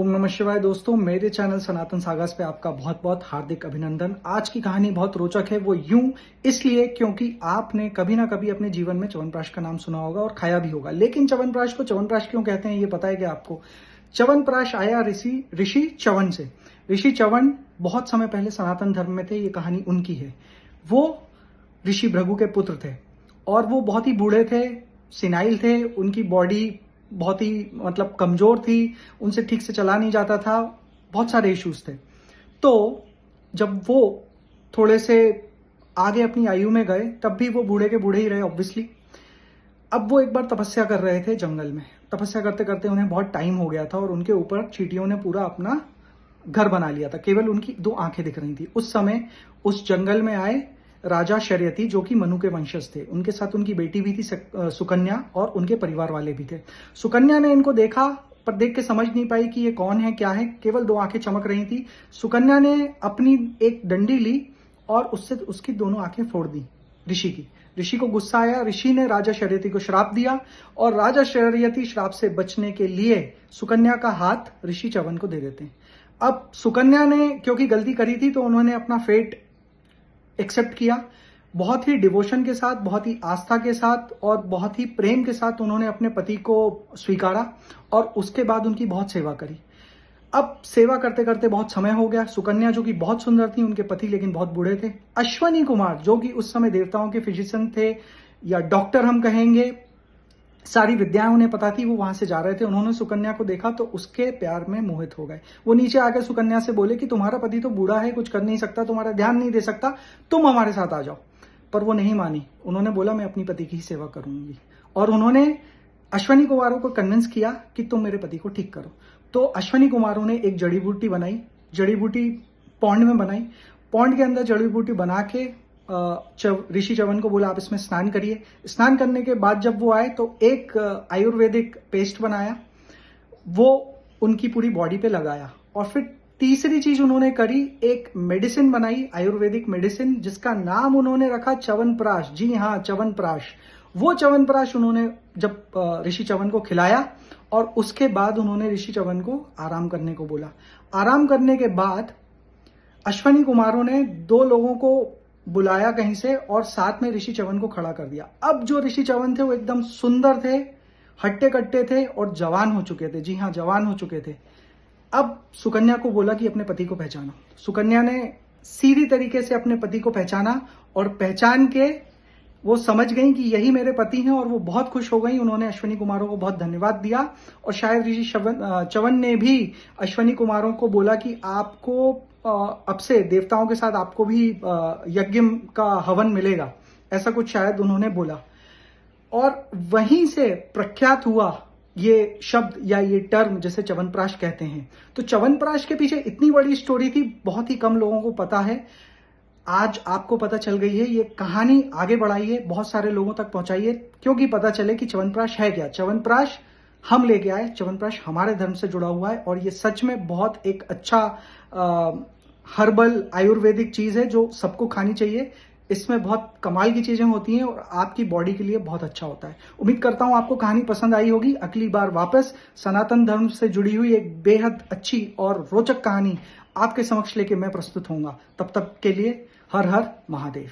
ओम नमः शिवाय। दोस्तों, मेरे चैनल सनातन सागास पे आपका बहुत बहुत हार्दिक अभिनंदन। आज की कहानी बहुत रोचक है। वो यूं इसलिए क्योंकि आपने कभी ना कभी अपने जीवन में च्यवनप्राश का नाम सुना होगा और खाया भी होगा। लेकिन च्यवनप्राश को च्यवनप्राश क्यों कहते हैं, ये पता है क्या आपको? च्यवनप्राश आया ऋषि च्यवन से। ऋषि च्यवन बहुत समय पहले सनातन धर्म में थे। ये कहानी उनकी है। वो ऋषि भृगु के पुत्र थे और वो बहुत ही बूढ़े थे, सिनाइल थे। उनकी बॉडी बहुत ही कमजोर थी, उनसे ठीक से चला नहीं जाता था, बहुत सारे इश्यूज थे। तो जब वो थोड़े से आगे अपनी आयु में गए, तब भी वो बूढ़े के बूढ़े ही रहे ऑब्वियसली। अब वो एक बार तपस्या कर रहे थे जंगल में। तपस्या करते करते उन्हें बहुत टाइम हो गया था और उनके ऊपर चींटियों ने पूरा अपना घर बना लिया था। केवल उनकी 2 आंखें दिख रही थी। उस समय उस जंगल में आए राजा शर्यती, जो कि मनु के वंशज थे। उनके साथ उनकी बेटी भी थी सुकन्या, और उनके परिवार वाले भी थे। सुकन्या ने इनको देखा, पर देख के समझ नहीं पाई कि ये कौन है, क्या है। केवल 2 आंखें चमक रही थी। सुकन्या ने अपनी एक डंडी ली और उससे उसकी दोनों आंखें फोड़ दी ऋषि की। ऋषि को गुस्सा आया। ऋषि ने राजा शर्यती को श्राप दिया और राजा शर्यती श्राप से बचने के लिए सुकन्या का हाथ ऋषि च्यवन को दे देते हैं। अब सुकन्या ने क्योंकि गलती करी थी, तो उन्होंने अपना फेट एक्सेप्ट किया। बहुत ही डिवोशन के साथ, बहुत ही आस्था के साथ और बहुत ही प्रेम के साथ उन्होंने अपने पति को स्वीकारा और उसके बाद उनकी बहुत सेवा करी। अब सेवा करते करते बहुत समय हो गया। सुकन्या, जो कि बहुत सुंदर थी, उनके पति लेकिन बहुत बूढ़े थे। अश्वनी कुमार, जो कि उस समय देवताओं के फिजिशियन थे या डॉक्टर हम कहेंगे, सारी विद्याएं उन्हें पता थी, वो वहां से जा रहे थे। उन्होंने सुकन्या को देखा तो उसके प्यार में मोहित हो गए। वो नीचे आकर सुकन्या से बोले कि तुम्हारा पति तो बूढ़ा है, कुछ कर नहीं सकता, तुम्हारा ध्यान नहीं दे सकता, तुम हमारे साथ आ जाओ। पर वो नहीं मानी। उन्होंने बोला मैं अपनी पति की ही सेवा करूंगी। और उन्होंने अश्वनी कुमारों को कन्विंस किया कि तुम मेरे पति को ठीक करो। तो अश्वनी कुमारों ने एक जड़ी बूटी बनाई। जड़ी बूटी पौंड में बनाई। पौंड के अंदर जड़ी बूटी बना के ऋषि च्यवन को बोला आप इसमें स्नान करिए। स्नान करने के बाद जब वो आए तो एक आयुर्वेदिक पेस्ट बनाया, वो उनकी पूरी बॉडी पे लगाया। और फिर तीसरी चीज उन्होंने करी, एक मेडिसिन बनाई, आयुर्वेदिक मेडिसिन, जिसका नाम उन्होंने रखा च्यवनप्राश। जी हाँ, च्यवनप्राश। वो च्यवनप्राश उन्होंने जब ऋषि च्यवन को खिलाया और उसके बाद उन्होंने ऋषि च्यवन को आराम करने को बोला। आराम करने के बाद अश्वनी कुमारों ने 2 लोगों को बुलाया कहीं से और साथ में ऋषि च्यवन को खड़ा कर दिया। अब जो ऋषि च्यवन थे वो एकदम सुंदर थे, हट्टे कट्टे थे और जवान हो चुके थे। जी हाँ, जवान हो चुके थे। अब सुकन्या को बोला कि अपने पति को पहचानो। सुकन्या ने सीधी तरीके से अपने पति को पहचाना और पहचान के वो समझ गई कि यही मेरे पति हैं और वो बहुत खुश हो गई। उन्होंने अश्वनी कुमारों को बहुत धन्यवाद दिया और शायद ऋषि च्यवन ने भी अश्वनी कुमारों को बोला कि आपको अब से देवताओं के साथ आपको भी यज्ञ का हवन मिलेगा, ऐसा कुछ शायद उन्होंने बोला। और वहीं से प्रख्यात हुआ ये शब्द या ये टर्म, जैसे च्यवनप्राश कहते हैं। तो च्यवनप्राश के पीछे इतनी बड़ी स्टोरी थी, बहुत ही कम लोगों को पता है। आज आपको पता चल गई है। ये कहानी आगे बढ़ाइए, बहुत सारे लोगों तक पहुंचाइए, क्योंकि पता चले कि च्यवनप्राश है क्या। च्यवनप्राश हम लेके आए। च्यवनप्राश हमारे धर्म से जुड़ा हुआ है और ये सच में बहुत एक अच्छा हर्बल आयुर्वेदिक चीज है जो सबको खानी चाहिए। इसमें बहुत कमाल की चीजें होती हैं और आपकी बॉडी के लिए बहुत अच्छा होता है। उम्मीद करता हूं आपको कहानी पसंद आई होगी। अगली बार वापस सनातन धर्म से जुड़ी हुई एक बेहद अच्छी और रोचक कहानी आपके समक्ष लेके मैं प्रस्तुत होऊंगा। तब तक के लिए हर हर महादेव।